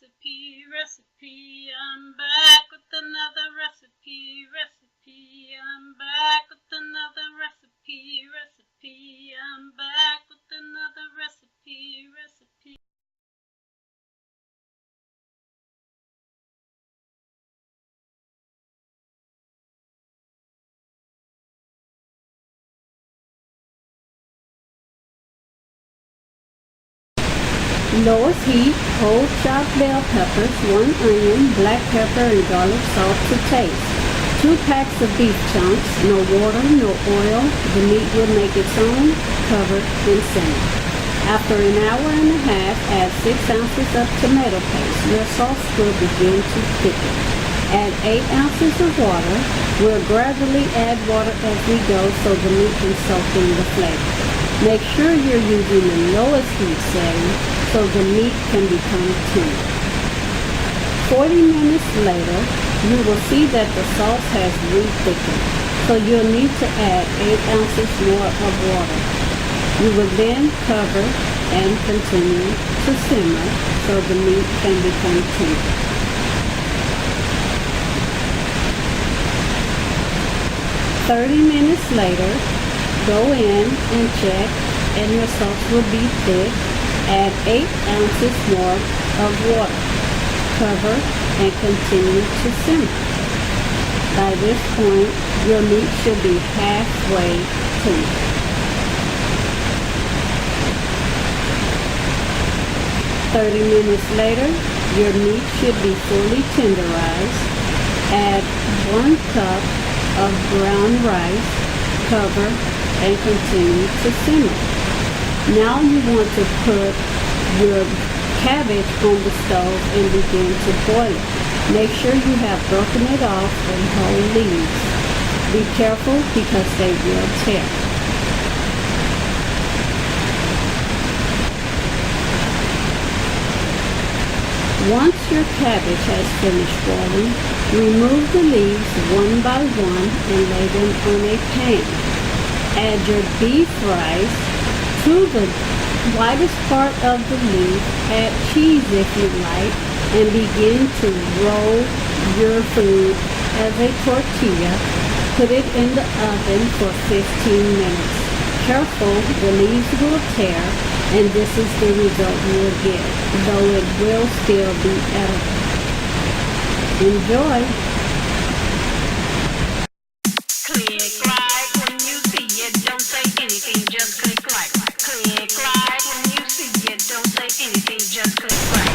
recipe. I'm back with another recipe. I'm back with another recipe. I'm back with another recipe. Lowest heat, whole chopped bell peppers, 1 onion, black pepper, and garlic salt to taste. 2 packs of beef chunks, no water, no oil. The meat will make its own, cover and simmer. After an hour and a half, add 6 ounces of tomato paste. Your sauce will begin to thicken. Add 8 ounces of water. We'll gradually add water as we go so the meat can soak in the flavor. Make sure you're using the lowest heat setting so the meat can become tender. 40 minutes later, you will see that the sauce has re-thickened, so you'll need to add 8 ounces more of water. You will then cover and continue to simmer so the meat can become tender. 30 minutes later, go in and check, and your sauce will be thick. Add 8 ounces more of water. Cover and continue to simmer. By this point, your meat should be halfway tender. 30 minutes later, your meat should be fully tenderized. Add 1 cup of brown rice. Cover and continue to simmer. Now you want to put your cabbage on the stove and begin to boil it. Make sure you have broken it off in whole leaves. Be careful because they will tear. Once your cabbage has finished boiling, remove the leaves one by one and lay them on a pan. Add your beef rice to the widest part of the leaf. Add cheese if you like, and begin to roll your food as a tortilla. Put it in the oven for 15 minutes. Careful, the leaves will tear, and this is the result you will get, though it will still be edible. Enjoy! Click like when you see it, don't say anything, just click like. Click like when you see it, don't say anything, just click like.